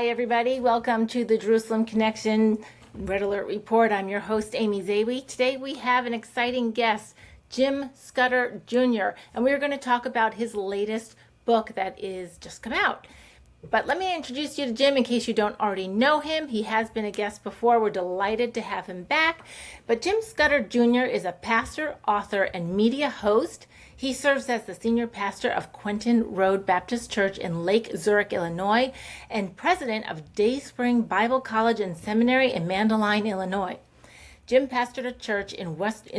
Hi, everybody. Welcome to the Jerusalem Connection Red Alert Report. I'm your host, Amy Zawi. Today we have an exciting guest, Jim Scudder Jr., and we're going to talk about his latest book that is just come out. But let me introduce you to Jim in case you don't already know him. He has been a guest before. We're delighted to have him back. But Jim Scudder Jr. is a pastor, author, and media host. He serves as the senior pastor of Quentin Road Baptist Church in Lake Zurich, Illinois, and president of Dayspring Bible College and Seminary in Mandaluyne, Illinois. Jim pastored a church in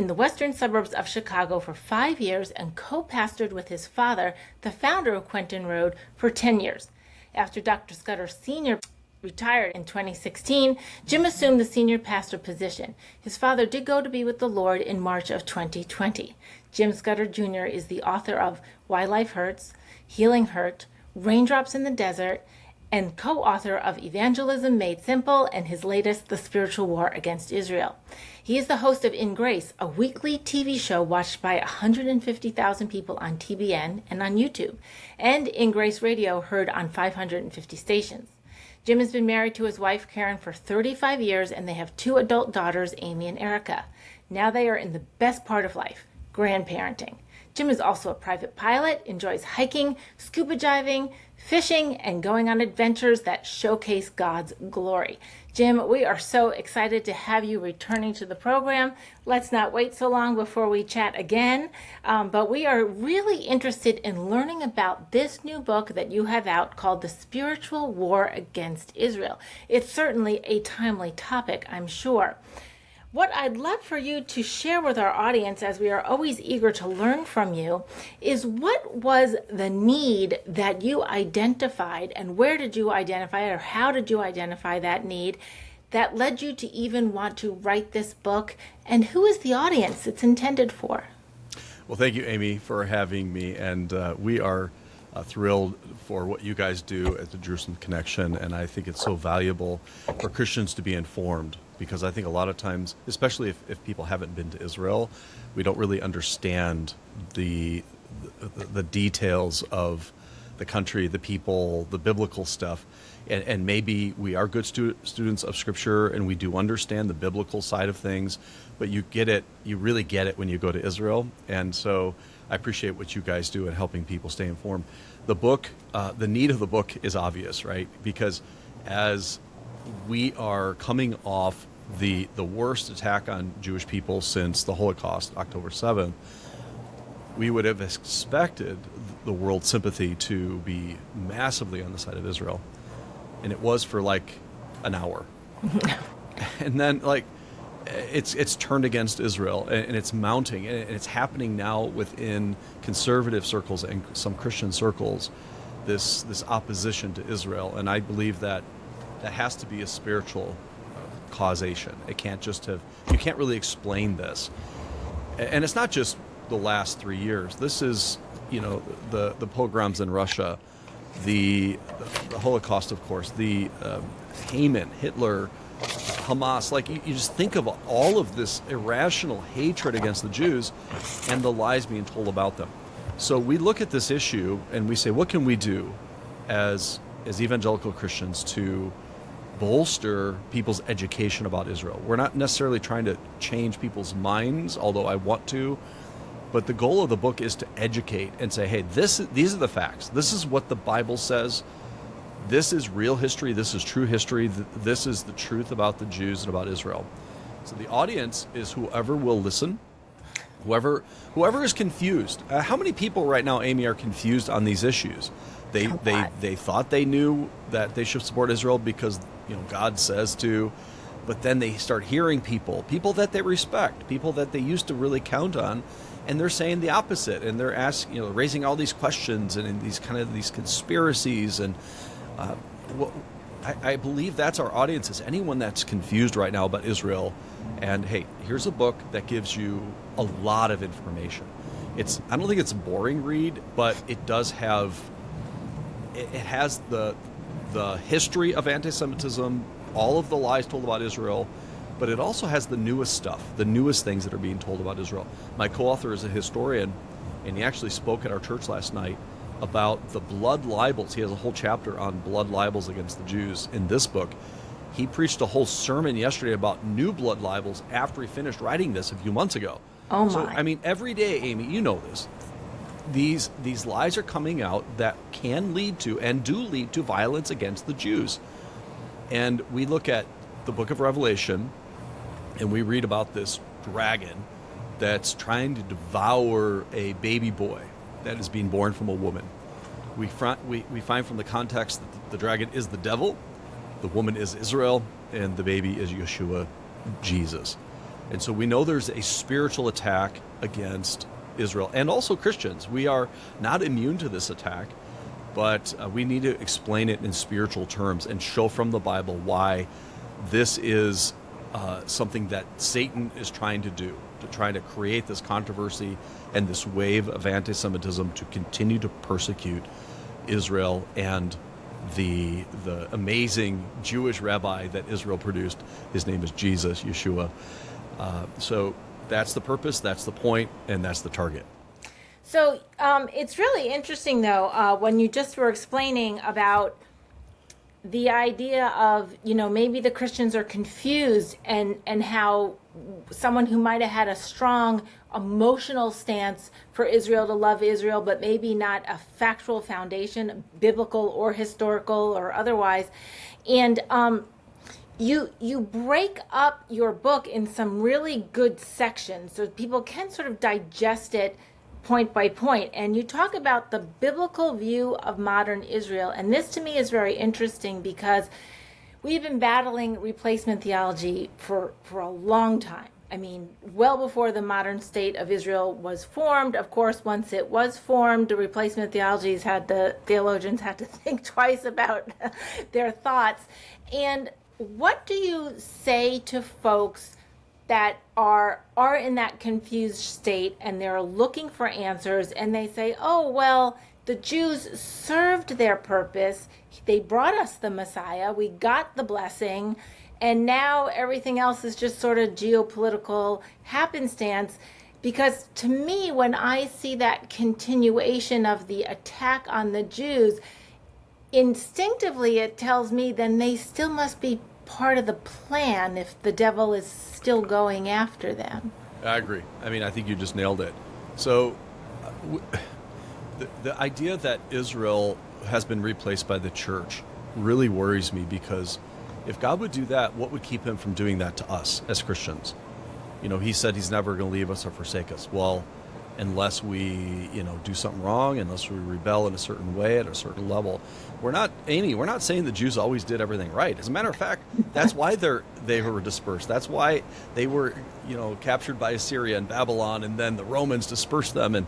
the western suburbs of Chicago for 5 years and co-pastored with his father, the founder of Quentin Road, for 10 years. After Dr. Scudder Sr. retired in 2016, Jim assumed the senior pastor position. His father did go to be with the Lord in March of 2020. Jim Scudder Jr. is the author of Why Life Hurts, Healing Hurt, Raindrops in the Desert, and co-author of Evangelism Made Simple and his latest, The Spiritual War Against Israel. He is the host of In Grace, a weekly TV show watched by 150,000 people on TBN and on YouTube, and In Grace Radio, heard on 550 stations. Jim has been married to his wife, Karen, for 35 years, and they have 2 adult daughters, Amy and Erica. Now they are in the best part of life, grandparenting. Jim is also a private pilot, enjoys hiking, scuba diving, fishing, and going on adventures that showcase God's glory. Jim, we are so excited to have you returning to the program. Let's not wait so long before we chat again, but we are really interested in learning about this new book that you have out called The Spiritual War Against Israel. It's certainly a timely topic, I'm sure. What I'd love for you to share with our audience, as we are always eager to learn from you, is what was the need that you identified, and where did you identify it, or how did you identify that need that led you to even want to write this book, and who is the audience it's intended for? Well, thank you, Amy, for having me, and we are thrilled for what you guys do at the Jerusalem Connection, and I think it's so valuable for Christians to be informed, because I think a lot of times, especially if people haven't been to Israel, we don't really understand the details of the country, the people, the biblical stuff, and maybe we are good students of Scripture and we do understand the biblical side of things, but you really get it when you go to Israel, and so I appreciate what you guys do in helping people stay informed. The book, the need of the book is obvious, right? Because as we are coming off the worst attack on Jewish people since the Holocaust, October 7th, we would have expected the world's sympathy to be massively on the side of Israel. And it was for like an hour. And then it's turned against Israel, and it's mounting, and it's happening now within conservative circles and some Christian circles, this opposition to Israel. And I believe that has to be a spiritual causation. It can't just have, you can't really explain this. And it's not just the last 3 years. This is, the pogroms in Russia, the Holocaust, of course, the Haman, Hitler, Hamas. You just think of all of this irrational hatred against the Jews and the lies being told about them. So we look at this issue and we say, what can we do as evangelical Christians to bolster people's education about Israel? We're not necessarily trying to change people's minds, although I want to, but the goal of the book is to educate and say, hey, these are the facts. This is what the Bible says. This is real history. This is true history. This is the truth about the Jews and about Israel. So the audience is whoever will listen, whoever is confused. How many people right now, Amy, are confused on these issues? They thought they knew that they should support Israel because God says to, but then they start hearing people that they respect, people that they used to really count on, and they're saying the opposite, and they're asking, raising all these questions and these conspiracies, and I believe that's our audience, is anyone that's confused right now about Israel. And hey, here's a book that gives you a lot of information. I don't think it's a boring read, but it does have, it has the history of anti-Semitism, all of the lies told about Israel, but it also has the newest stuff, the newest things that are being told about Israel. My co-author is a historian, and he actually spoke at our church last night about the blood libels. He has a whole chapter on blood libels against the Jews in this book. He preached a whole sermon yesterday about new blood libels after he finished writing this a few months ago. Oh my. So, I mean, every day, Amy, you know this. These lies are coming out that can lead to and do lead to violence against the Jews. And we look at the book of Revelation and we read about this dragon that's trying to devour a baby boy that is being born from a woman. We find from the context that the dragon is the devil, the woman is Israel, and the baby is Yeshua, Jesus. And so we know there's a spiritual attack against Israel and also Christians. We are not immune to this attack, but we need to explain it in spiritual terms and show from the Bible why this is something that Satan is trying to do, to try to create this controversy and this wave of anti-Semitism to continue to persecute Israel and the amazing Jewish rabbi that Israel produced. His name is Jesus, Yeshua. So that's the purpose, that's the point, and that's the target. So it's really interesting, though, when you just were explaining about the idea of, maybe the Christians are confused and how someone who might have had a strong emotional stance for Israel, to love Israel, but maybe not a factual foundation, biblical or historical or otherwise. And you break up your book in some really good sections so people can sort of digest it point by point. And you talk about the biblical view of modern Israel. And this to me is very interesting because we've been battling replacement theology for a long time. I mean, well before the modern state of Israel was formed. Of course, once it was formed, the replacement theologians had to think twice about their thoughts. And what do you say to folks that are in that confused state and they're looking for answers and they say, oh, well, the Jews served their purpose. They brought us the Messiah. We got the blessing. And now everything else is just sort of geopolitical happenstance. Because to me, when I see that continuation of the attack on the Jews, instinctively it tells me then they still must be part of the plan if the devil is still going after them. I agree. I mean, I think you just nailed it. So the idea that Israel has been replaced by the church really worries me, because if God would do that, what would keep him from doing that to us as Christians? He said he's never going to leave us or forsake us. Well, unless we, do something wrong, unless we rebel in a certain way at a certain level. We're not saying the Jews always did everything right. As a matter of fact, that's why they were dispersed. That's why they were, captured by Assyria and Babylon, and then the Romans dispersed them. And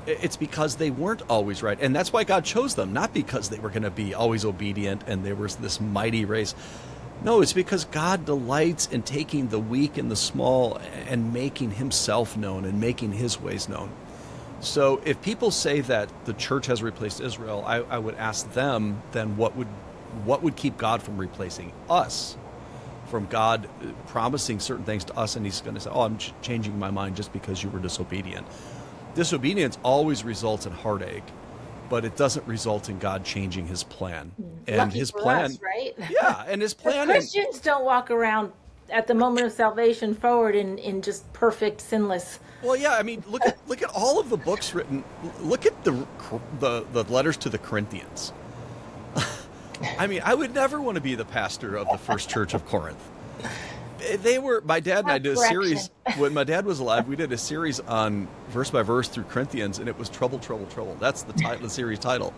it's because they weren't always right. And that's why God chose them, not because they were going to be always obedient and they were this mighty race. No, it's because God delights in taking the weak and the small and making himself known and making his ways known. So if people say that the church has replaced Israel, I would ask them then what would keep God from replacing us, from God promising certain things to us, and he's going to say, oh, I'm changing my mind just because you were disobedient. Disobedience always results in heartache, but it doesn't result in God changing his plan. And Lucky his for plan, us, right? yeah, and his plan. Christians don't walk around at the moment of salvation forward in just perfect, sinless. Well, yeah, I mean, look at all of the books written. Look at the letters to the Corinthians. I mean, I would never want to be the pastor of the first church of Corinth. My dad and I did a series, when my dad was alive, we did a series on verse by verse through Corinthians, and it was trouble, trouble, trouble. That's the series title.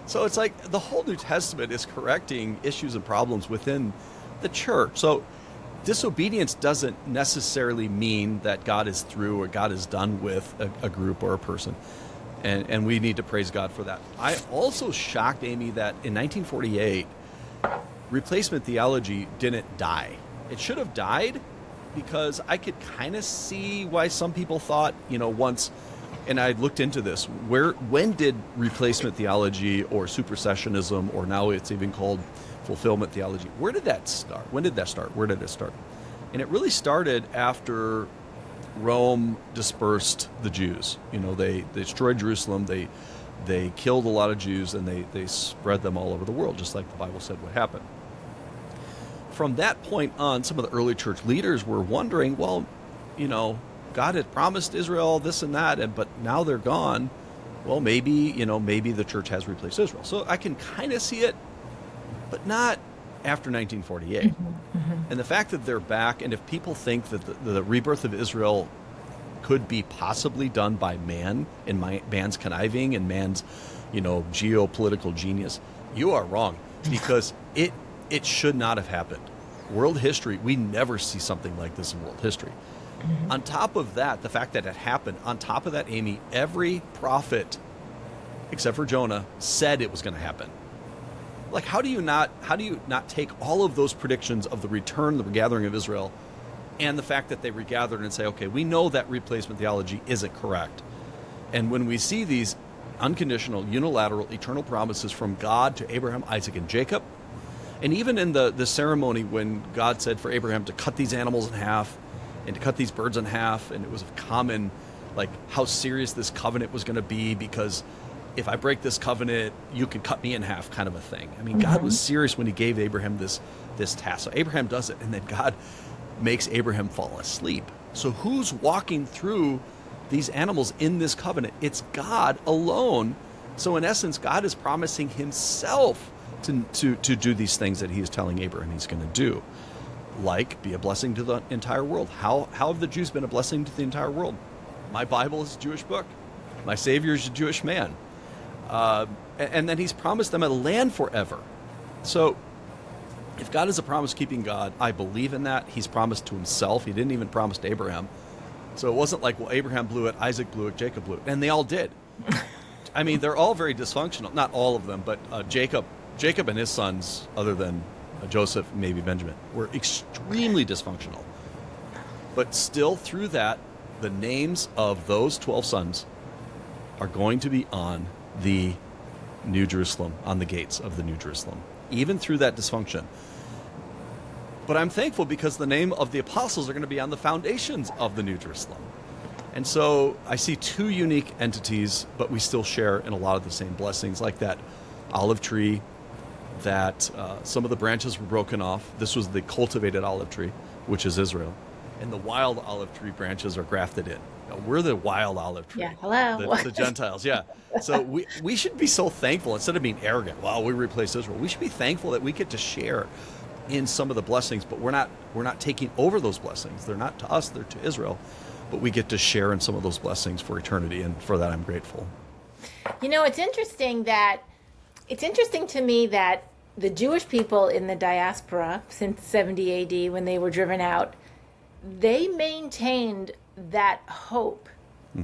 So it's like the whole New Testament is correcting issues and problems within the church. So disobedience doesn't necessarily mean that God is through or God is done with a group or a person. And we need to praise God for that. I also shocked, Amy, that in 1948, replacement theology didn't die. It should have died, because I could kind of see why some people thought, once, and I looked into this, when did replacement theology or supersessionism, or now it's even called fulfillment theology, where did that start? When did that start? Where did it start? And it really started after Rome dispersed the Jews. They destroyed Jerusalem. They They killed a lot of Jews, and they spread them all over the world, just like the Bible said would happen. From that point on, some of the early church leaders were wondering, well, God had promised Israel this and that, but now they're gone. Well, maybe the church has replaced Israel. So I can kind of see it, but not after 1948. And the fact that they're back, and if people think that the rebirth of Israel could be possibly done by man and man's conniving and man's, geopolitical genius, you are wrong, because it should not have happened. World history, we never see something like this in world history. On top of that, the fact that it happened, on top of that, Amy, every prophet, except for Jonah, said it was going to happen. Like, how do you not take all of those predictions of the return, the regathering of Israel, and the fact that they regathered and say, okay, we know that replacement theology isn't correct. And when we see these unconditional, unilateral, eternal promises from God to Abraham, Isaac, and Jacob, and even in the ceremony when God said for Abraham to cut these animals in half and to cut these birds in half, and it was common, like, how serious this covenant was going to be, because if I break this covenant, you can cut me in half, kind of a thing. I mean, God was serious when he gave Abraham this task. So Abraham does it, and then God makes Abraham fall asleep. So who's walking through these animals in this covenant? It's God alone. So in essence, God is promising himself to do these things that he is telling Abraham he's going to do, like be a blessing to the entire world. How have the Jews been a blessing to the entire world? My Bible is a Jewish book. My Savior is a Jewish man. And then he's promised them a land forever. So if God is a promise-keeping God, I believe in that. He's promised to himself. He didn't even promise to Abraham. So it wasn't like, well, Abraham blew it, Isaac blew it, Jacob blew it. And they all did. I mean, they're all very dysfunctional. Not all of them, but Jacob and his sons, other than Joseph, maybe Benjamin, were extremely dysfunctional. But still, through that, the names of those 12 sons are going to be on the New Jerusalem, on the gates of the New Jerusalem, even through that dysfunction. But I'm thankful because the name of the apostles are going to be on the foundations of the New Jerusalem. And so I see two unique entities, but we still share in a lot of the same blessings, like that olive tree that some of the branches were broken off. This was the cultivated olive tree, which is Israel. And the wild olive tree branches are grafted in. Now, we're the wild olive tree. Yeah, hello. The Gentiles, yeah. So we should be so thankful, instead of being arrogant, well, we replaced Israel. We should be thankful that we get to share in some of the blessings, but we're not taking over those blessings. They're not to us, they're to Israel. But we get to share in some of those blessings for eternity, and for that I'm grateful. It's interesting to me that the Jewish people in the diaspora since 70 AD, when they were driven out, they maintained that hope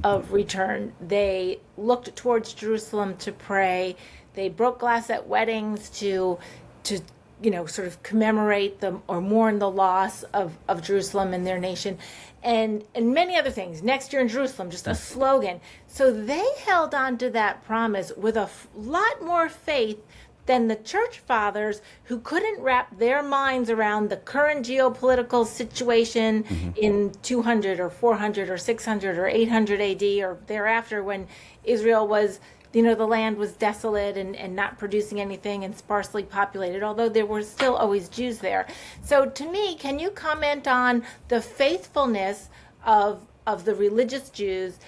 of return. They looked towards Jerusalem to pray. They broke glass at weddings to sort of commemorate or mourn the loss of Jerusalem and their nation, and many other things. Next year in Jerusalem, just a slogan. So they held on to that promise with a lot more faith than the church fathers, who couldn't wrap their minds around the current geopolitical situation in 200 or 400 or 600 or 800 AD or thereafter, when Israel was, the land was desolate and not producing anything and sparsely populated, although there were still always Jews there. So to me, can you comment on the faithfulness of the religious Jews,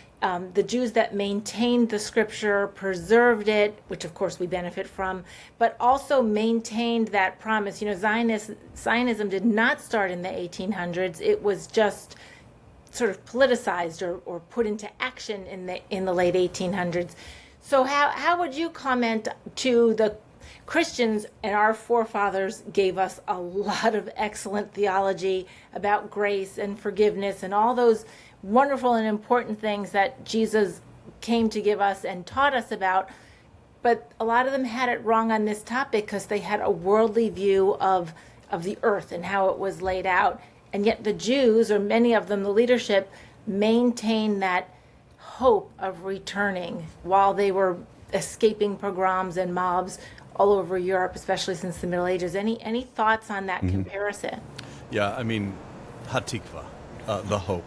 the Jews that maintained the scripture, preserved it, which of course we benefit from, but also maintained that promise? Zionism did not start in the 1800s. It was just sort of politicized or put into action in the late 1800s. So how would you comment to the Christians? And our forefathers gave us a lot of excellent theology about grace and forgiveness and all those wonderful and important things that Jesus came to give us and taught us about. But a lot of them had it wrong on this topic because they had a worldly view of the earth and how it was laid out. And yet the Jews, or many of them, the leadership, maintained that hope of returning while they were escaping pogroms and mobs all over Europe, especially since the Middle Ages. Any thoughts on that comparison? Yeah, I mean, Hatikva, the hope,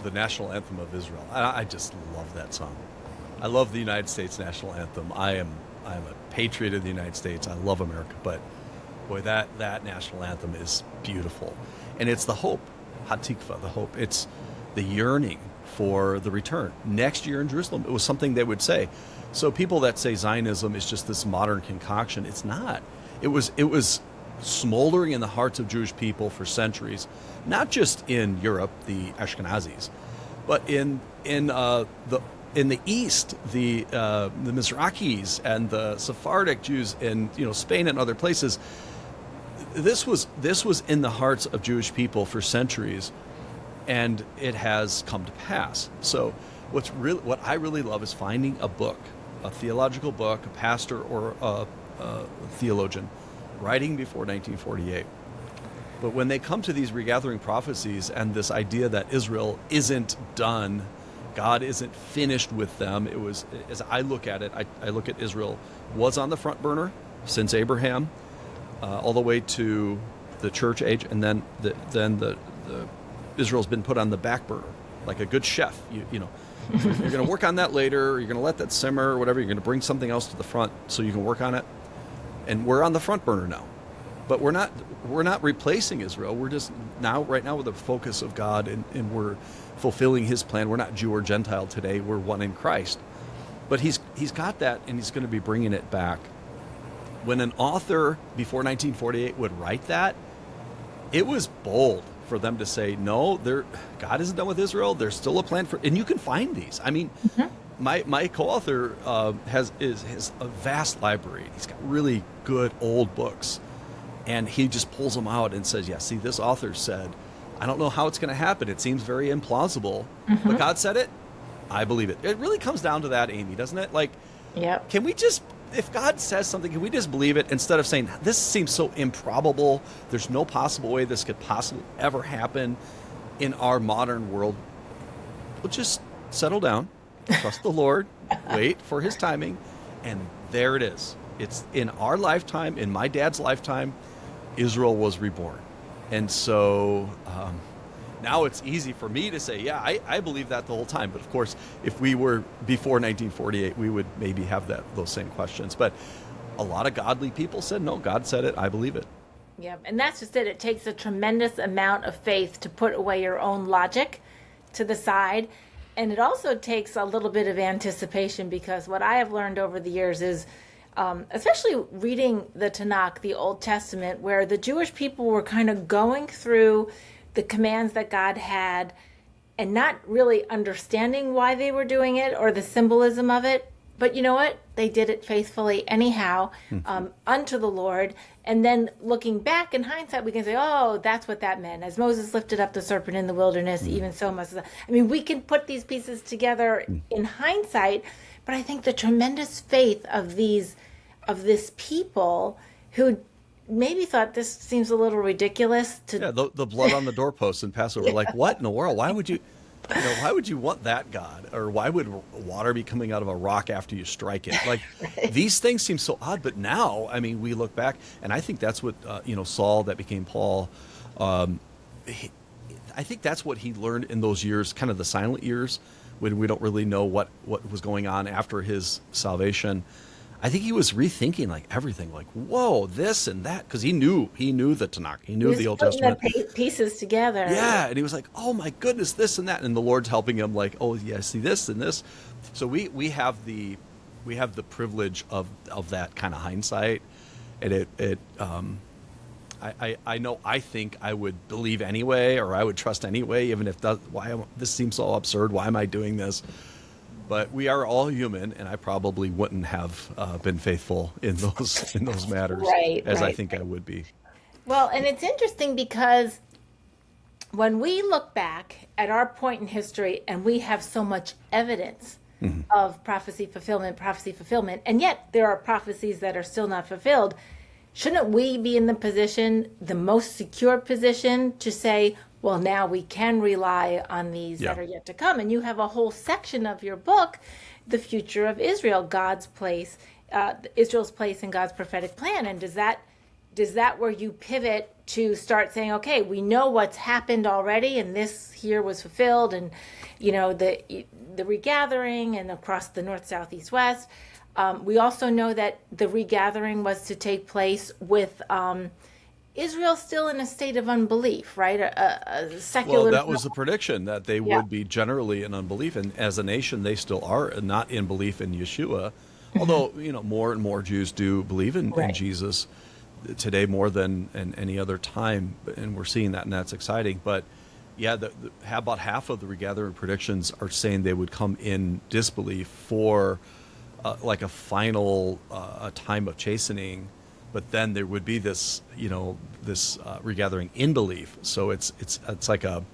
the national anthem of Israel. I just love that song. I love the United States national anthem. I'm a patriot of the United States. I love America, but boy, that national anthem is beautiful, and it's the hope, Hatikva, the hope. It's the yearning for the return next year in Jerusalem. It was something they would say. So people that say Zionism is just this modern concoction, it's not. It was smoldering in the hearts of Jewish people for centuries, not just in Europe, the Ashkenazis, but in the East, the Mizrachis and the Sephardic Jews in Spain and other places. This was in the hearts of Jewish people for centuries, and it has come to pass. So what I really love is finding a book, a theological book, a pastor or a theologian writing before 1948. But when they come to these regathering prophecies and this idea that Israel isn't done, God isn't finished with them, it was, as I look at it, I look at Israel was on the front burner since Abraham, all the way to the church age, and then the Israel's been put on the back burner, like a good chef. You're going to work on that later, or you're going to let that simmer, or whatever. You're going to bring something else to the front so you can work on it. And we're on the front burner now, but we're not replacing Israel. We're just right now with the focus of God, and we're fulfilling His plan. We're not Jew or Gentile today. We're one in Christ. But He's got that, and He's going to be bringing it back. When an author before 1948 would write that, it was bold for them to say, no, God isn't done with Israel. There's still a plan and you can find these. I mean, my co-author has a vast library. He's got really good old books, and he just pulls them out and says, yeah, see, this author said, I don't know how it's going to happen. It seems very implausible, but God said it. I believe it. It really comes down to that, Amy, doesn't it? Like, yep. Can we just, if God says something, can we just believe it instead of saying, this seems so improbable, there's no possible way this could possibly ever happen in our modern world? We'll just settle down, trust the Lord, wait for His timing, and there it is. It's in our lifetime, in my dad's lifetime, Israel was reborn. And so now it's easy for me to say, yeah, I believe that the whole time. But of course, if we were before 1948, we would maybe have those same questions. But a lot of godly people said, no, God said it, I believe it. Yeah, and that's just it. It takes a tremendous amount of faith to put away your own logic to the side. And it also takes a little bit of anticipation, because what I have learned over the years is, especially reading the Tanakh, the Old Testament, where the Jewish people were kind of going through the commands that God had and not really understanding why they were doing it or the symbolism of it. But you know what? They did it faithfully anyhow, unto the Lord. And then looking back in hindsight, we can say, oh, that's what that meant. As Moses lifted up the serpent in the wilderness, even so must. I mean, we can put these pieces together in hindsight, but I think the tremendous faith of this people who maybe thought this seems a little ridiculous to. Yeah, the blood on the doorpost in Passover. Like, what in the world? Why would you want that God? Or why would water be coming out of a rock after you strike it? Like, right. These things seem so odd. But now, I mean, we look back, and I think that's what Saul that became Paul. I think that's what he learned in those years, kind of the silent years, when we don't really know what was going on after his salvation. I think he was rethinking like everything, like, whoa, this and that, because he knew the Tanakh, he knew the Old Testament, the pieces together. Yeah, and he was like, oh my goodness, this and that, and the Lord's helping him, like, oh yeah, see this and this. So we have the privilege of that kind of hindsight, and I think I would believe anyway, or I would trust anyway, even if this seems so absurd. Why am I doing this? But we are all human, and I probably wouldn't have been faithful in those matters, as I think I would be. Well, and it's interesting because when we look back at our point in history, and we have so much evidence of prophecy fulfillment, and yet there are prophecies that are still not fulfilled, shouldn't we be in the most secure position to say, well, now we can rely on these that are yet to come? And you have a whole section of your book, The Future of Israel, God's place, Israel's place in God's prophetic plan. And does that where you pivot to start saying, okay, we know what's happened already, and this here was fulfilled, and the regathering and across the north, south, east, west. We also know that the regathering was to take place with Israel still in a state of unbelief, right? A secular. Well, that was the prediction, that they Yeah. would be generally in unbelief, and as a nation, they still are not in belief in Yeshua. Although more and more Jews do believe in Right. Jesus today more than in any other time, and we're seeing that, and that's exciting. But yeah, about half of the regathering predictions are saying they would come in disbelief for like a final time of chastening, but then there would be this regathering in belief. So it's like a,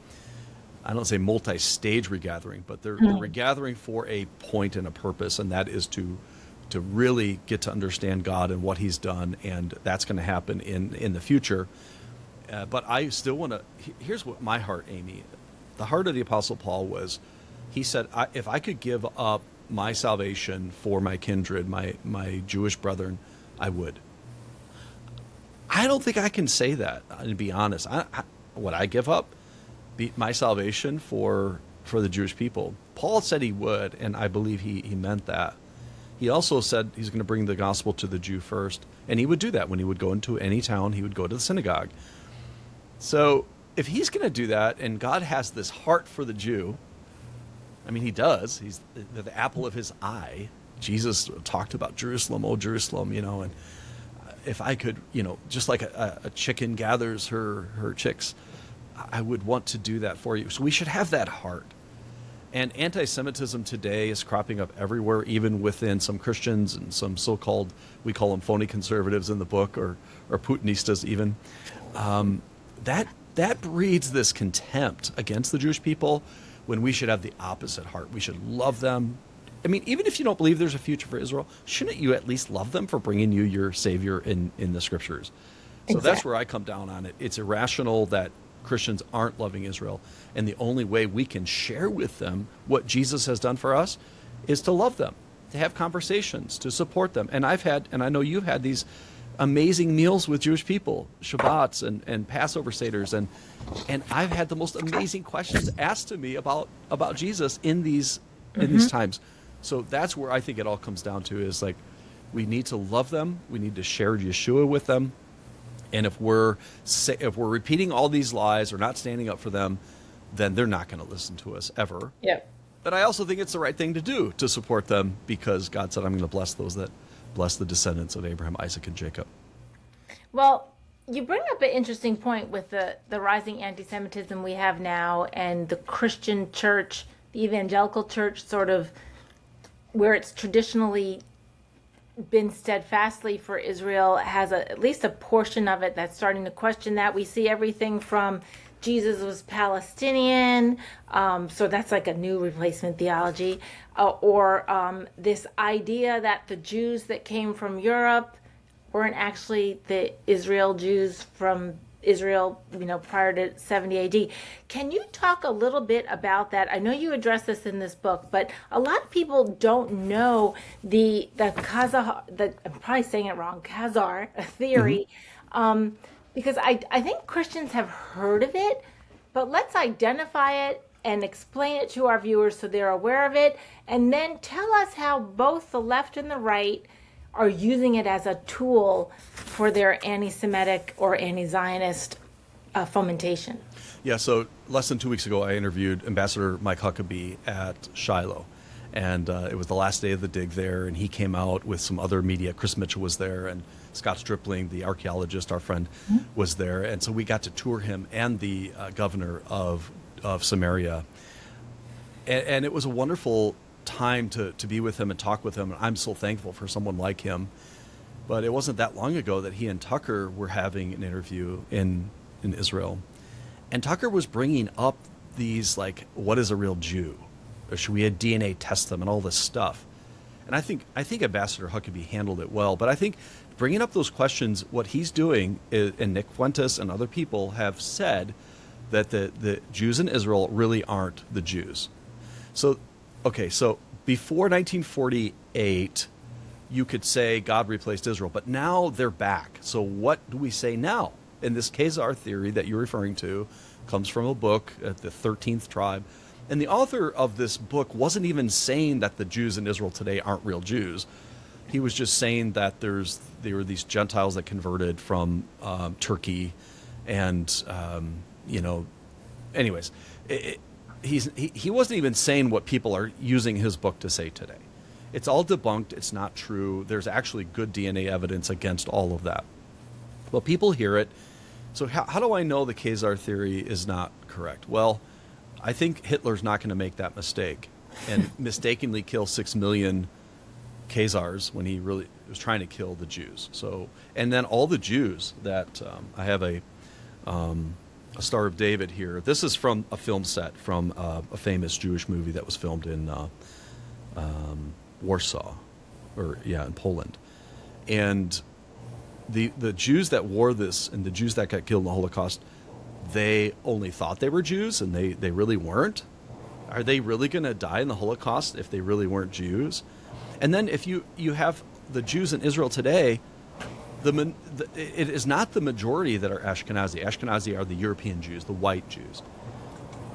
I don't say multi-stage regathering, but they're regathering for a point and a purpose, and that is to really get to understand God and what He's done, and that's going to happen in the future. But I still want to. Here's what my heart, Amy, the heart of the Apostle Paul was. He said, if I could give up my salvation for my kindred, my Jewish brethren, I would. I don't think I can say that, to be honest. Would I give up my salvation for the Jewish people? Paul said he would, and I believe he meant that. He also said he's going to bring the gospel to the Jew first, and he would do that when he would go into any town. He would go to the synagogue. So if he's going to do that, and God has this heart for the Jew, I mean, he does. He's the apple of his eye. Jesus talked about Jerusalem, oh Jerusalem, and if I could, just like a chicken gathers her chicks, I would want to do that for you. So we should have that heart. And anti-Semitism today is cropping up everywhere, even within some Christians and some so-called, we call them phony conservatives in the book, or Putinistas even. That breeds this contempt against the Jewish people, when we should have the opposite heart. We should love them. I mean, even if you don't believe there's a future for Israel, shouldn't you at least love them for bringing you your Savior in the Scriptures? So that's where I come down on it. It's irrational that Christians aren't loving Israel, and the only way we can share with them what Jesus has done for us is to love them, to have conversations, to support them. And I've had, and I know you've had, these amazing meals with Jewish people, Shabbats and Passover Seders, and I've had the most amazing questions asked to me about Jesus in these times. So that's where I think it all comes down to, is like, we need to love them, we need to share Yeshua with them, and if we're repeating all these lies or not standing up for them, then they're not going to listen to us ever. Yep. But I also think it's the right thing to do, to support them, because God said, I'm going to bless those that bless the descendants of Abraham, Isaac, and Jacob. Well, you bring up an interesting point with the rising anti-Semitism we have now, and the Christian church, the evangelical church, sort of where it's traditionally been steadfastly for Israel, has at least a portion of it that's starting to question that. We see everything from Jesus was Palestinian, so that's like a new replacement theology, or this idea that the Jews that came from Europe weren't actually the Israel Jews from Israel, prior to 70 AD. Can you talk a little bit about that? I know you address this in this book, but a lot of people don't know the Khazar, I'm probably saying it wrong, Khazar theory, because I think Christians have heard of it, but let's identify it and explain it to our viewers so they're aware of it, and then tell us how both the left and the right are using it as a tool for their anti-Semitic or anti-Zionist fomentation. Yeah, so less than 2 weeks ago, I interviewed Ambassador Mike Huckabee at Shiloh, and it was the last day of the dig there, and he came out with some other media. Chris Mitchell was there, and Scott Stripling, the archaeologist, our friend, was there, and so we got to tour him and the governor of Samaria, and it was a wonderful time to be with him and talk with him. I'm so thankful for someone like him. But it wasn't that long ago that he and Tucker were having an interview in Israel, and Tucker was bringing up these, like, what is a real Jew, or should we DNA test them, and all this stuff. And I think Ambassador Huckabee handled it well. But I think bringing up those questions, what he's doing is, and Nick Fuentes and other people have said, that the Jews in Israel really aren't the Jews. So before 1948, you could say God replaced Israel, but now they're back. So what do we say now? And this Khazar theory that you're referring to comes from a book, the 13th tribe. And the author of this book wasn't even saying that the Jews in Israel today aren't real Jews. He was just saying that there were these Gentiles that converted from Turkey, and anyways, he wasn't even saying what people are using his book to say today. It's all debunked. It's not true. There's actually good DNA evidence against all of that. Well, people hear it. So how do I know the Khazar theory is not correct? Well, I think Hitler's not going to make that mistake and mistakenly kill 6 million Khazars when he really was trying to kill the Jews. So, and then all the Jews that I have a Star of David here. This is from a film set from a famous Jewish movie that was filmed in Warsaw, in Poland. And the Jews that wore this and the Jews that got killed in the Holocaust, they only thought they were Jews, and they really weren't. Are they really going to die in the Holocaust if they really weren't Jews? And then if you have the Jews in Israel today, it is not the majority that are Ashkenazi. Ashkenazi are the European Jews, the white Jews.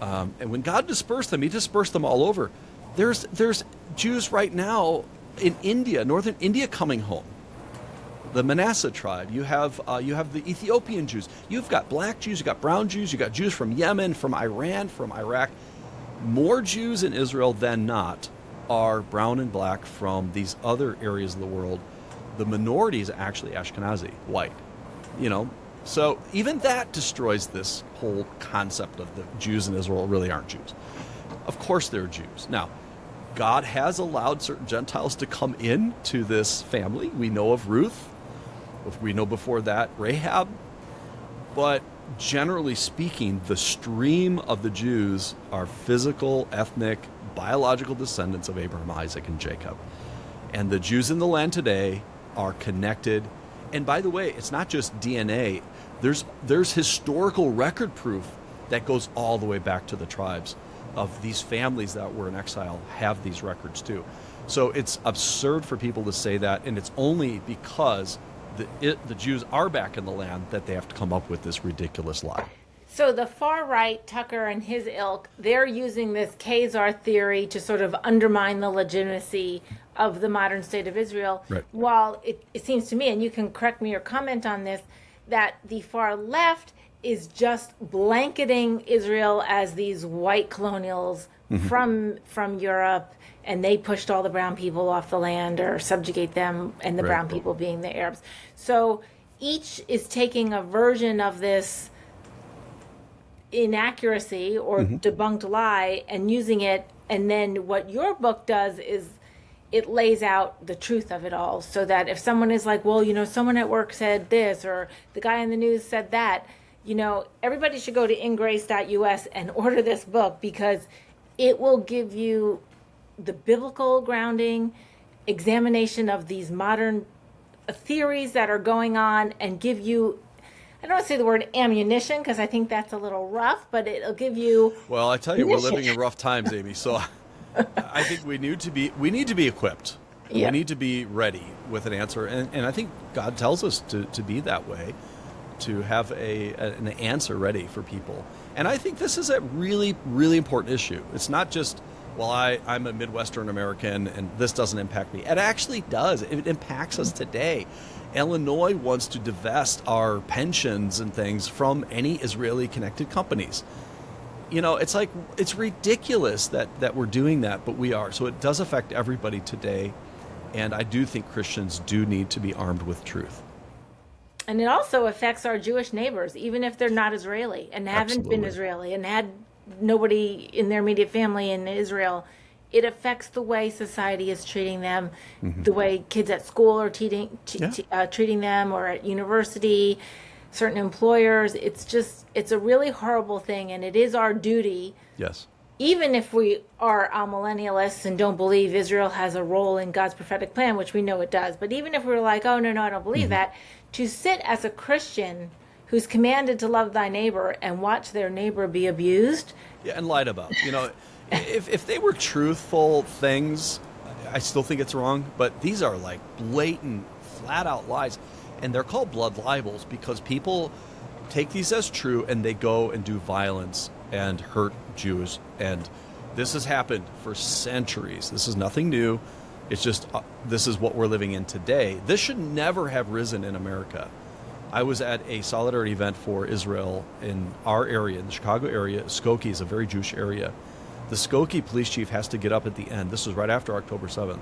And when God dispersed them, he dispersed them all over. There's Jews right now in India, northern India, coming home. The Manasseh tribe. You have the Ethiopian Jews. You've got black Jews. You've got brown Jews. You've got Jews from Yemen, from Iran, from Iraq. More Jews in Israel than not are brown and black from these other areas of the world. The minority is actually Ashkenazi, white. So even that destroys this whole concept of the Jews in Israel really aren't Jews. Of course they're Jews. Now, God has allowed certain Gentiles to come into this family. We know of Ruth. We know before that Rahab. But generally speaking, the stream of the Jews are physical, ethnic, biological descendants of Abraham, Isaac, and Jacob. And the Jews in the land today are connected. And by the way, it's not just DNA. There's historical record proof that goes all the way back to the tribes of these families that were in exile have these records too. So it's absurd for people to say that, and it's only because the Jews are back in the land that they have to come up with this ridiculous lie. So the far right, Tucker and his ilk, they're using this Khazar theory to sort of undermine the legitimacy of the modern state of Israel. Right. While it seems to me, and you can correct me or comment on this, that the far left is just blanketing Israel as these white colonials from Europe, and they pushed all the brown people off the land or subjugate them, and the brown people being the Arabs. So each is taking a version of this inaccuracy or debunked lie and using it, and then what your book does is it lays out the truth of it all, so that if someone is like, well, someone at work said this, or the guy in the news said that, everybody should go to ingrace.us and order this book, because it will give you the biblical grounding, examination of these modern theories that are going on, and give you, I don't want to say the word ammunition, because I think that's a little rough, but it'll give you. Well, I tell you, we're living in rough times, Amy. So I think we need to be equipped. Yeah. We need to be ready with an answer, and I think God tells us to be that way, to have an answer ready for people. And I think this is a really, really important issue. It's not just, well, I'm a Midwestern American and this doesn't impact me. It actually does. It impacts us today. Illinois wants to divest our pensions and things from any Israeli-connected companies. It's like, it's ridiculous that we're doing that, but we are. So it does affect everybody today. And I do think Christians do need to be armed with truth. And it also affects our Jewish neighbors, even if they're not Israeli and haven't been Israeli and had nobody in their immediate family in Israel. It affects the way society is treating them, the way kids at school are treating them, or at university, certain employers. It's a really horrible thing, and it is our duty. Yes. Even if we are amillennialists and don't believe Israel has a role in God's prophetic plan, which we know it does, but even if we're like, oh, no, I don't believe that, to sit as a Christian who's commanded to love thy neighbor and watch their neighbor be abused. Yeah, and lied about. If they were truthful things, I still think it's wrong, but these are like blatant, flat-out lies. And they're called blood libels because people take these as true, and they go and do violence and hurt Jews. And this has happened for centuries. This is nothing new. It's just this is what we're living in today. This should never have risen in America. I was at a solidarity event for Israel in our area, in the Chicago area. Skokie is a very Jewish area. The Skokie police chief has to get up at the end. This was right after October 7th.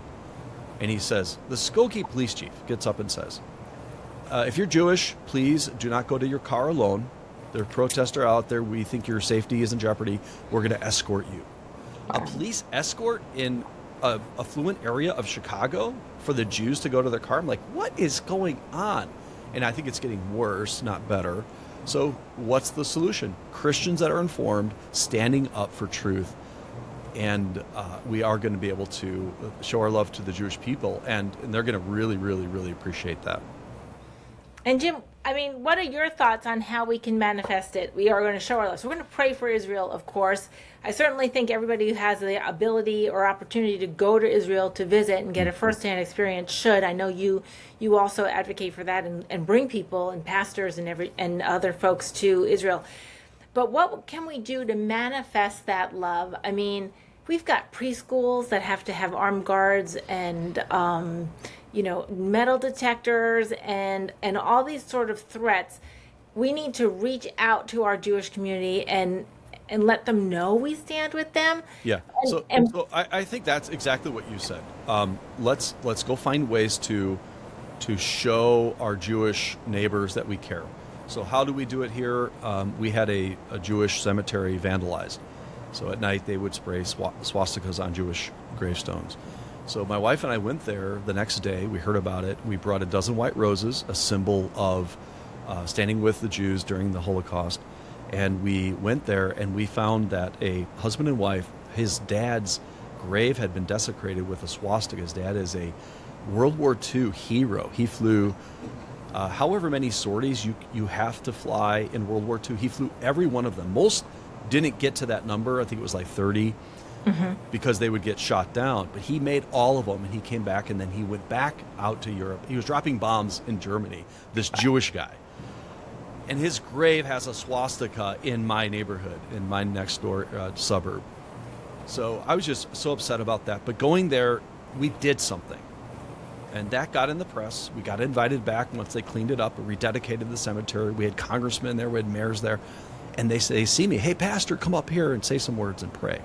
And he says, the Skokie police chief gets up and says, if you're Jewish, please do not go to your car alone. There are protesters out there. We think your safety is in jeopardy. We're going to escort you. A police escort in a affluent area of Chicago for the Jews to go to their car? I'm like, what is going on? And I think it's getting worse, not better. So what's the solution? Christians that are informed, standing up for truth. And we are going to be able to show our love to the Jewish people. And they're going to really, really, really appreciate that. And Jim, I mean, what are your thoughts on how we can manifest it? We are going to show our love. So we're going to pray for Israel, of course. I certainly think everybody who has the ability or opportunity to go to Israel to visit and get a firsthand experience should. I know you also advocate for that and bring people and pastors and other folks to Israel. But what can we do to manifest that love? I mean, we've got preschools that have to have armed guards and metal detectors and all these sort of threats. We need to reach out to our Jewish community and let them know we stand with them. Yeah. So I think that's exactly what you said. Let's go find ways to show our Jewish neighbors that we care. So how do we do it here? We had a Jewish cemetery vandalized. So at night they would spray swastikas on Jewish gravestones. So my wife and I went there the next day. We heard about it. We brought a dozen white roses, a symbol of standing with the Jews during the Holocaust. And we went there and we found that a husband and wife, his dad's grave had been desecrated with a swastika. His dad is a World War II hero. He flew however many sorties you have to fly in World War II. He flew every one of them. Most didn't get to that number. I think it was like 30. Because they would get shot down. But he made all of them, and he came back, and then he went back out to Europe. He was dropping bombs in Germany, this Jewish guy. And his grave has a swastika in my neighborhood, in my next door suburb. So I was just so upset about that. But going there, we did something. And that got in the press. We got invited back once they cleaned it up and rededicated the cemetery. We had congressmen there, we had mayors there. And they see me, hey, pastor, come up here and say some words and pray.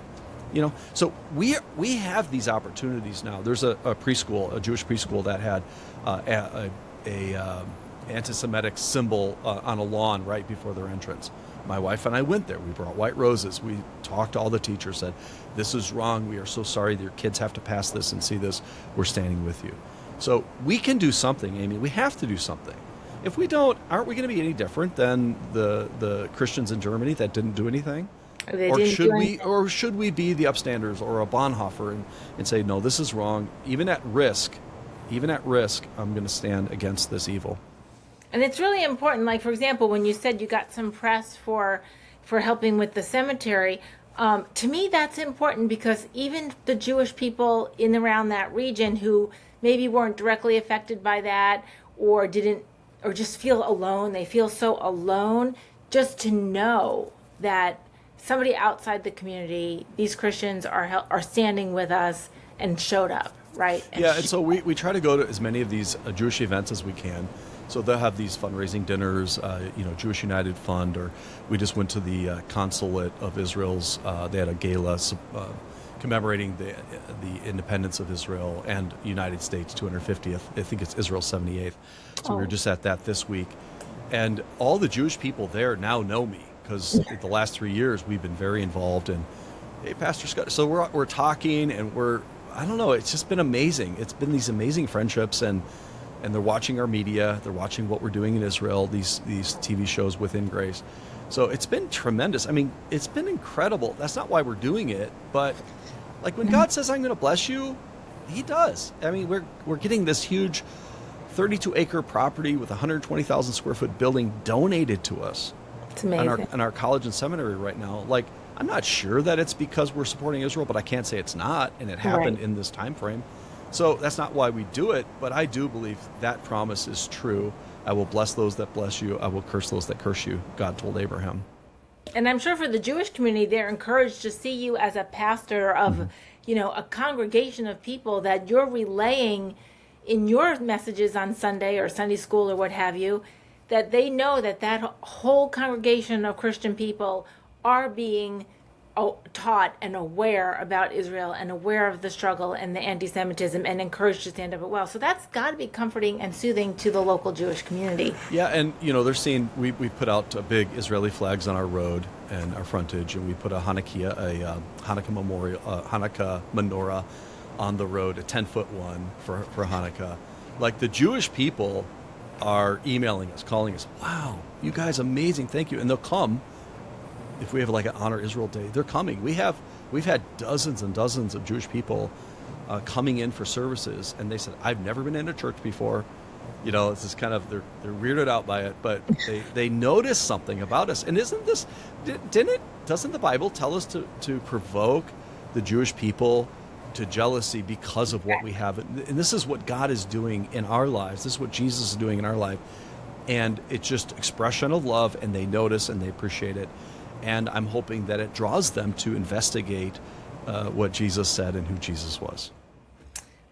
So we have these opportunities now. There's a preschool, a Jewish preschool that had a anti-Semitic symbol on a lawn right before their entrance. My wife and I went there. We brought white roses. We talked to all the teachers, said, this is wrong. We are so sorry that your kids have to pass this and see this. We're standing with you. So we can do something, Amy. We have to do something. If we don't, aren't we going to be any different than the Christians in Germany that didn't do anything? Or should we be the upstanders or a Bonhoeffer and say, no, this is wrong. Even at risk, I'm going to stand against this evil. And it's really important. Like, for example, when you said you got some press for helping with the cemetery, to me that's important because even the Jewish people in around that region who maybe weren't directly affected by that or just feel alone, they feel so alone, just to know that somebody outside the community, these Christians are standing with us and showed up, right? And so we try to go to as many of these Jewish events as we can. So they'll have these fundraising dinners, Jewish United Fund, or we just went to the Consulate of Israel's. They had a gala commemorating the independence of Israel and United States 250th. I think it's Israel's 78th. So we were just at that this week. And all the Jewish people there now know me. Because the last 3 years we've been very involved in, hey, Pastor Scudder. So we're talking and I don't know, it's just been amazing. It's been these amazing friendships and they're watching our media, they're watching what we're doing in Israel, these TV shows within Grace. So it's been tremendous. I mean, it's been incredible. That's not why we're doing it, but like when God says I'm going to bless you, he does. I mean, we're getting this huge 32-acre property with a 120,000 square foot building donated to us. It's amazing. On our college and seminary right now. Like, I'm not sure that it's because we're supporting Israel, but I can't say it's not, and it happened in this time frame. So that's not why we do it, but I do believe that promise is true. I will bless those that bless you. I will curse those that curse you, God told Abraham. And I'm sure for the Jewish community, they're encouraged to see you as a pastor of, a congregation of people that you're relaying in your messages on Sunday or Sunday school or what have you, that they know that that whole congregation of Christian people are being taught and aware about Israel and aware of the struggle and the anti-Semitism and encouraged to stand up as well. So that's got to be comforting and soothing to the local Jewish community. Yeah, and they're seeing we put out big Israeli flags on our road and our frontage, and we put a Hanukkah memorial, Hanukkah menorah on the road, a 10-foot one for Hanukkah. Like, the Jewish people are emailing us, calling us, wow, you guys amazing, thank you. And they'll come if we have like an Honor Israel Day. They're coming. We've had dozens and dozens of Jewish people coming in for services, and they said, I've never been in a church before. This is kind of, they're weirded out by it, but they notice something about us. And doesn't the Bible tell us to provoke the Jewish people to jealousy because of what we have? And this is what God is doing in our lives. This is what Jesus is doing in our life. And it's just expression of love, and they notice and they appreciate it. And I'm hoping that it draws them to investigate what Jesus said and who Jesus was.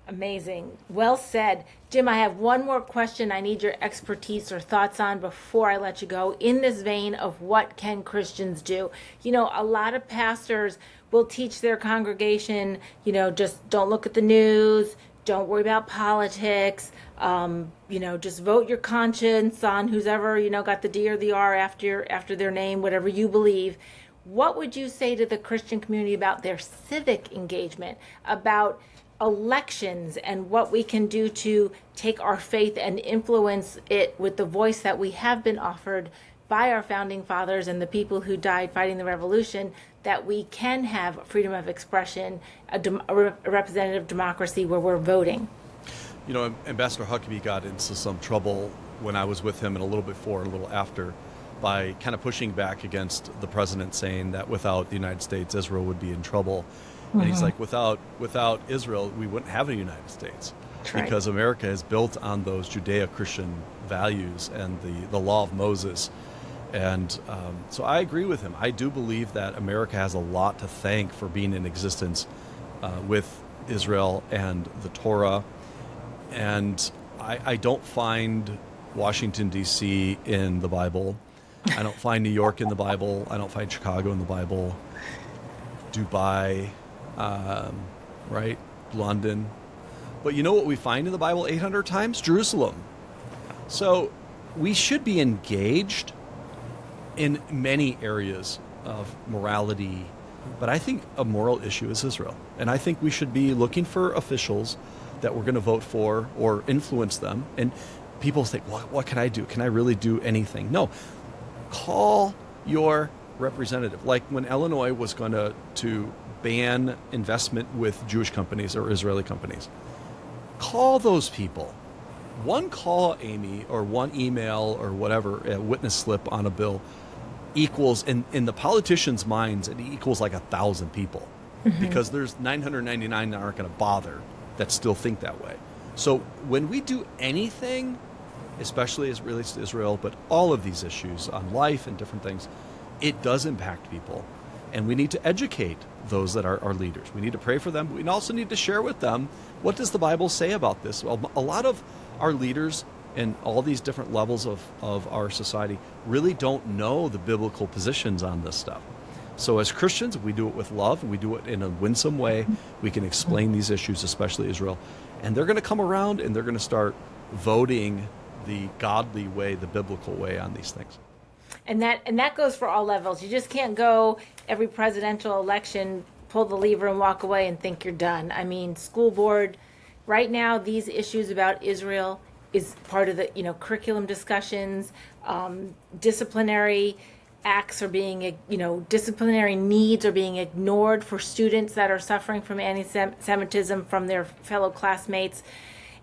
Amazing. Well said. Jim, I have one more question I need your expertise or thoughts on before I let you go, in this vein of what can Christians do? A lot of pastors will teach their congregation, just don't look at the news, don't worry about politics, just vote your conscience on who's ever, got the D or the R after their name, whatever you believe. What would you say to the Christian community about their civic engagement, about elections, and what we can do to take our faith and influence it with the voice that we have been offered by our founding fathers and the people who died fighting the revolution, that we can have freedom of expression, a representative democracy where we're voting? Ambassador Huckabee got into some trouble when I was with him, and a little before and a little after, by kind of pushing back against the president, saying that without the United States, Israel would be in trouble. And he's like, without Israel, we wouldn't have a United States. Right. Because America is built on those Judeo-Christian values and the law of Moses. And so I agree with him. I do believe that America has a lot to thank for being in existence with Israel and the Torah. And I don't find Washington, D.C. in the Bible. I don't find New York in the Bible. I don't find Chicago in the Bible. Dubai, right? London. But you know what we find in the Bible 800 times? Jerusalem. So we should be engaged in many areas of morality, but I think a moral issue is Israel. And I think we should be looking for officials that we're going to vote for or influence them. And people think, well, what can I do? Can I really do anything? No. Call your representative. Like when Illinois was going to ban investment with Jewish companies or Israeli companies. Call those people. One call, Amy, or one email or whatever, a witness slip on a bill equals, in the politicians' minds, it equals like 1,000 people. Because there's 999 that aren't going to bother that still think that way. So when we do anything, especially as it relates to Israel, but all of these issues on life and different things, it does impact people. And we need to educate those that are our leaders. We need to pray for them. But we also need to share with them, what does the Bible say about this? Well, a lot of our leaders in all these different levels of our society really don't know the biblical positions on this stuff. So as Christians, we do it with love, and we do it in a winsome way. We can explain these issues, especially Israel. And they're going to come around and they're going to start voting the godly way, the biblical way on these things. And that goes for all levels. You just can't go every presidential election, pull the lever and walk away and think you're done. I mean, school board, right now, these issues about Israel is part of the curriculum discussions. Disciplinary acts are being, disciplinary needs are being ignored for students that are suffering from anti-Semitism from their fellow classmates.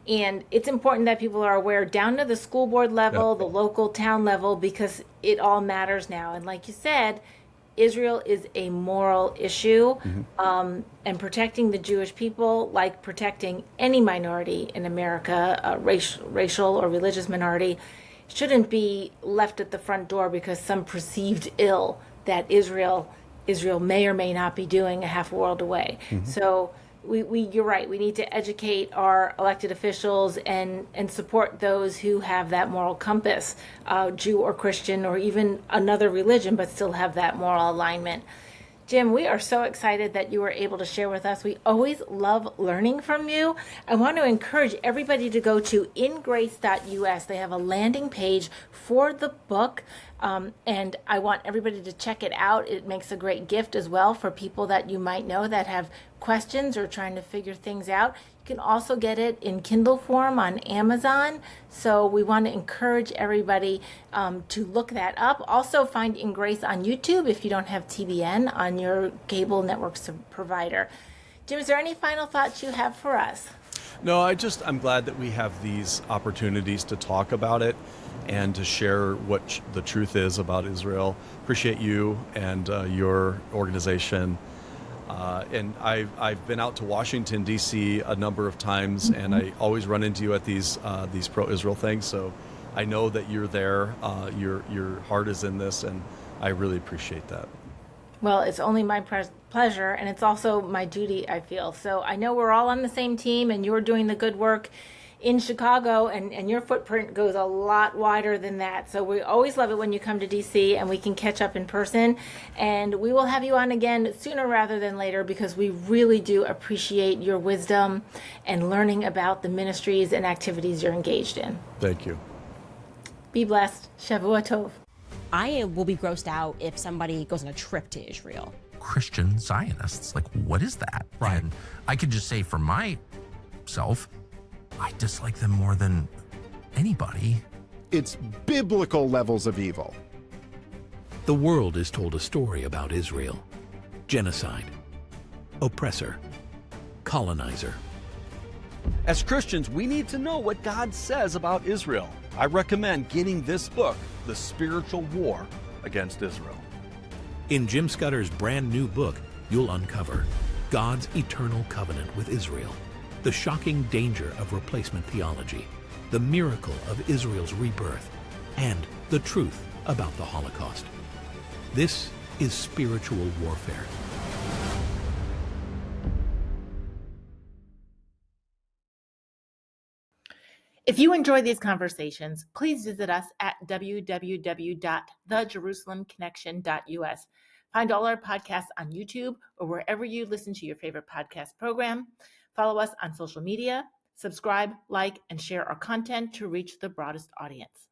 And it's important that people are aware down to the school board level, the local town level, because it all matters now. And like you said, Israel is a moral issue, and protecting the Jewish people, like protecting any minority in America, a racial or religious minority, shouldn't be left at the front door because some perceived ill that Israel may or may not be doing a half a world away. So you're right. We need to educate our elected officials and support those who have that moral compass, Jew or Christian or even another religion, but still have that moral alignment. Jim, we are so excited that you were able to share with us. We always love learning from you. I want to encourage everybody to go to ingrace.us. They have a landing page for the book, and I want everybody to check it out. It makes a great gift as well for people that you might know that have questions or trying to figure things out. You can also get it in Kindle form on Amazon. So we want to encourage everybody to look that up. Also find In Grace on YouTube if you don't have TBN on your cable network provider. Jim, is there any final thoughts you have for us? No, I'm glad that we have these opportunities to talk about it and to share what the truth is about Israel. Appreciate you and your organization. And I've been out to Washington, D.C. a number of times, and I always run into you at these pro-Israel things. So I know that you're there. Your heart is in this, and I really appreciate that. Well, it's only my pleasure, and it's also my duty, I feel. So I know we're all on the same team, and you're doing the good work in Chicago, and your footprint goes a lot wider than that. So we always love it when you come to DC and we can catch up in person. And we will have you on again sooner rather than later because we really do appreciate your wisdom and learning about the ministries and activities you're engaged in. Thank you. Be blessed. Shavua Tov. I will be grossed out if somebody goes on a trip to Israel. Christian Zionists, like, what is that? Right. And I could just say for myself, I dislike them more than anybody. It's biblical levels of evil. The world is told a story about Israel. Genocide, oppressor, colonizer. As Christians, we need to know what God says about Israel. I recommend getting this book, The Spiritual War Against Israel. In Jim Scudder's brand new book, you'll uncover God's eternal covenant with Israel, the shocking danger of replacement theology, the miracle of Israel's rebirth, and the truth about the Holocaust. This is spiritual warfare. If you enjoy these conversations, please visit us at www.thejerusalemconnection.us. Find all our podcasts on YouTube or wherever you listen to your favorite podcast program. Follow us on social media, subscribe, like, and share our content to reach the broadest audience.